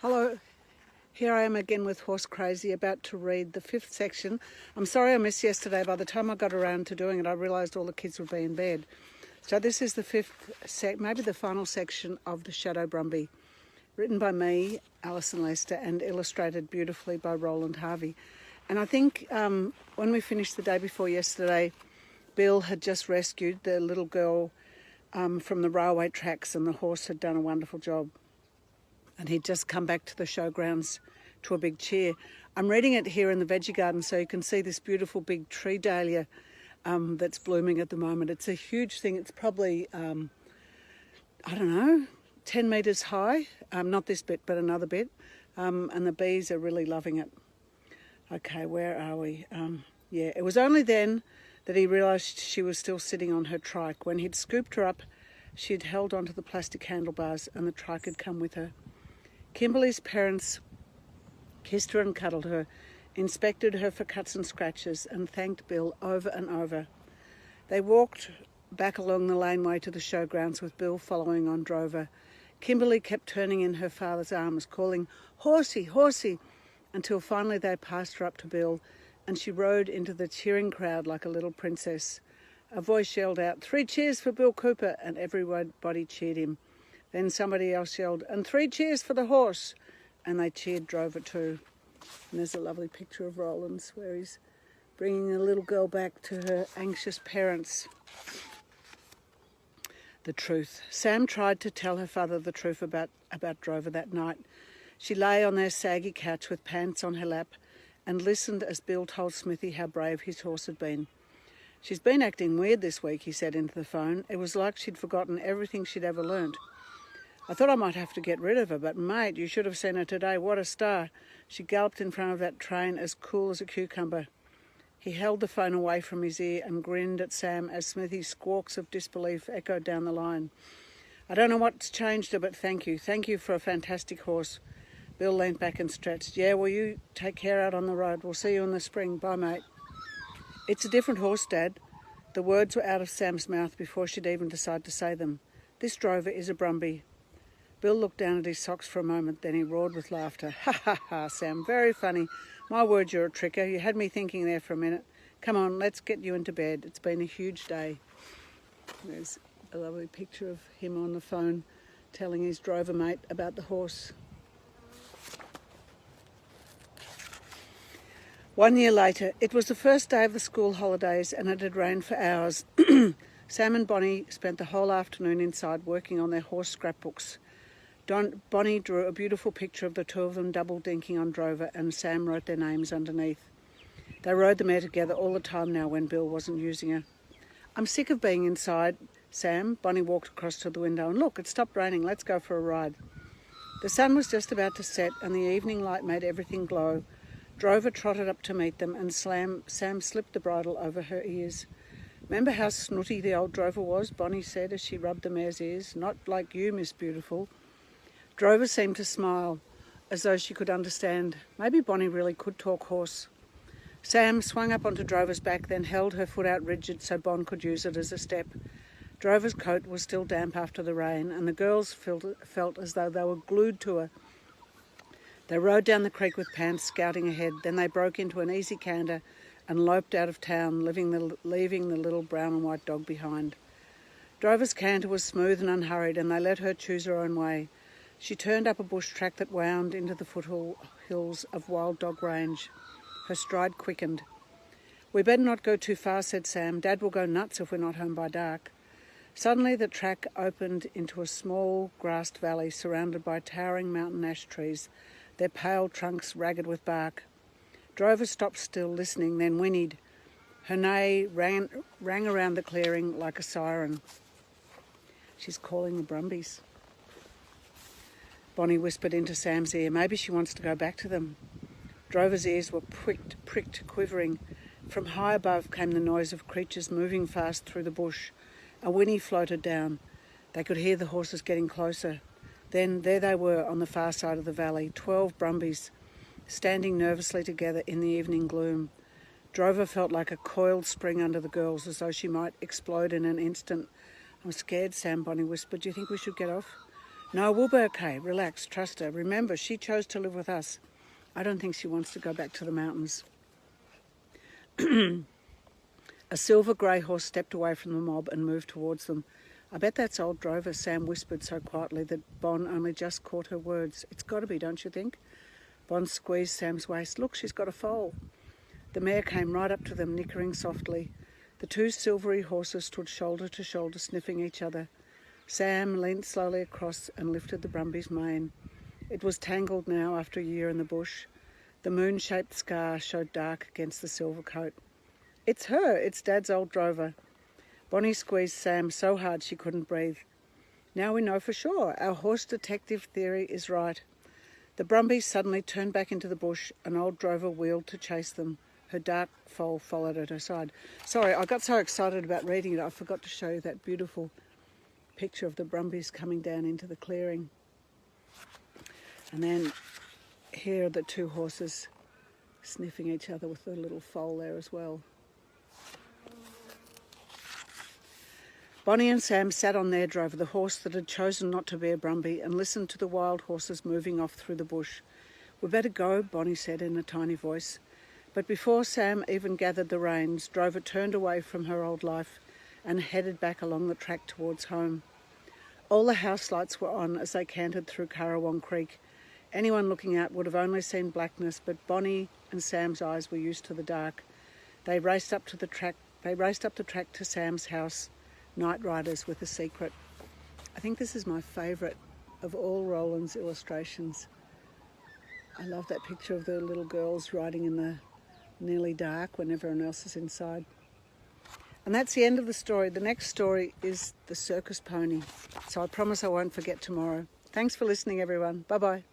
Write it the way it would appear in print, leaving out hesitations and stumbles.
Hello, here I am again with Horse Crazy, about to read the 5th section. I'm sorry I missed yesterday. By the time I got around to doing it, I realised all the kids would be in bed. So this is the 5th, maybe the final section of The Shadow Brumby, written by me, Alison Lester, and illustrated beautifully by Roland Harvey. And I think when we finished the day before yesterday, Bill had just rescued the little girl from the railway tracks, and the horse had done a wonderful job. And he'd just come back to the showgrounds to a big cheer. I'm reading it here in the veggie garden, so you can see this beautiful big tree dahlia that's blooming at the moment. It's a huge thing. It's probably, I don't know, 10 metres high. Not this bit, but another bit. And the bees are really loving it. Okay, where are we? Yeah, it was only then that he realised she was still sitting on her trike. When he'd scooped her up, she had held onto the plastic handlebars and the trike had come with her. Kimberly's parents kissed her and cuddled her, inspected her for cuts and scratches, and thanked Bill over and over. They walked back along the laneway to the showgrounds with Bill following on Drover. Kimberly kept turning in her father's arms, calling, "Horsey, horsey," until finally they passed her up to Bill, and she rode into the cheering crowd like a little princess. A voice yelled out, "3 cheers for Bill Cooper," and everybody cheered him. Then somebody else yelled, "And 3 cheers for the horse," and they cheered Drover too. And there's a lovely picture of Roland's where he's bringing the little girl back to her anxious parents. The truth. Sam tried to tell her father the truth about Drover that night. She lay on their saggy couch with pants on her lap and listened as Bill told Smithy how brave his horse had been. "She's been acting weird this week," he said into the phone. It was like she'd forgotten everything she'd ever learnt. "I thought I might have to get rid of her, but mate, you should have seen her today. What a star." She galloped in front of that train as cool as a cucumber. He held the phone away from his ear and grinned at Sam as Smithy's squawks of disbelief echoed down the line. "I don't know what's changed her, but thank you. Thank you for a fantastic horse." Bill leant back and stretched. "Yeah, well, you take care out on the road. We'll see you in the spring. Bye, mate." "It's a different horse, Dad." The words were out of Sam's mouth before she'd even decided to say them. "This Drover is a Brumby." Bill looked down at his socks for a moment, then he roared with laughter. "Ha, ha, ha, Sam, very funny. My word, you're a tricker. You had me thinking there for a minute. Come on, let's get you into bed. It's been a huge day." There's a lovely picture of him on the phone telling his drover mate about the horse. 1 year later, it was the first day of the school holidays and it had rained for hours. Sam and Bonnie spent the whole afternoon inside working on their horse scrapbooks. Bonnie drew a beautiful picture of the two of them double dinking on Drover, and Sam wrote their names underneath. They rode the mare together all the time now when Bill wasn't using her. "I'm sick of being inside, Sam." Bonnie walked across to the window. "And look, it stopped raining. Let's go for a ride." The sun was just about to set and the evening light made everything glow. Drover trotted up to meet them and Sam slipped the bridle over her ears. "Remember how snooty the old Drover was?" Bonnie said as she rubbed the mare's ears. "Not like you, Miss Beautiful." Drover seemed to smile, as though she could understand. Maybe Bonnie really could talk horse. Sam swung up onto Drover's back, then held her foot out rigid so Bon could use it as a step. Drover's coat was still damp after the rain, and the girls felt as though they were glued to her. They rode down the creek with Pants scouting ahead. Then they broke into an easy canter and loped out of town, leaving the little brown and white dog behind. Drover's canter was smooth and unhurried, and they let her choose her own way. She turned up a bush track that wound into the foothills of Wild Dog Range. Her stride quickened. "We better not go too far," said Sam. "Dad will go nuts if we're not home by dark." Suddenly the track opened into a small grassed valley surrounded by towering mountain ash trees, their pale trunks ragged with bark. Drover stopped still, listening, then whinnied. Her neigh rang around the clearing like a siren. "She's calling the Brumbies," Bonnie whispered into Sam's ear. "Maybe she wants to go back to them." Drover's ears were pricked, quivering. From high above came the noise of creatures moving fast through the bush. A whinny floated down. They could hear the horses getting closer. Then there they were on the far side of the valley, 12 Brumbies, standing nervously together in the evening gloom. Drover felt like a coiled spring under the girls, as though she might explode in an instant. "I'm scared, Sam," Bonnie whispered. "Do you think we should get off?" No, we'll be okay. Relax, trust her. Remember, she chose to live with us. I don't think she wants to go back to the mountains. A silver grey horse stepped away from the mob and moved towards them. I bet that's old Drover, Sam whispered so quietly that Bon only just caught her words. It's got to be, don't you think? Bon squeezed Sam's waist. Look, she's got a foal. The mare came right up to them, nickering softly. The two silvery horses stood shoulder to shoulder, sniffing each other. Sam leant slowly across and lifted the Brumby's mane. It was tangled now after a year in the bush. The moon-shaped scar showed dark against the silver coat. It's her, it's Dad's old Drover. Bonnie squeezed Sam so hard she couldn't breathe. Now we know for sure. Our horse detective theory is right. The Brumbies suddenly turned back into the bush, and old Drover wheeled to chase them. Her dark foal followed at her side. Sorry, I got so excited about reading it, I forgot to show you that beautiful picture of the Brumbies coming down into the clearing. And then here are the two horses sniffing each other with the little foal there as well. Bonnie and Sam sat on their Drover, the horse that had chosen not to be a Brumby, and listened to the wild horses moving off through the bush. "We'd better go," Bonnie said in a tiny voice. But before Sam even gathered the reins, Drover turned away from her old life and headed back along the track towards home. All the house lights were on as they cantered through Currawong Creek. Anyone looking out would have only seen blackness, but Bonnie and Sam's eyes were used to the dark. They raced up the track to Sam's house, night riders with a secret. I think this is my favourite of all Roland's illustrations. I love that picture of the little girls riding in the nearly dark when everyone else is inside. And that's the end of the story. The next story is the circus pony. So I promise I won't forget tomorrow. Thanks for listening, everyone. Bye-bye.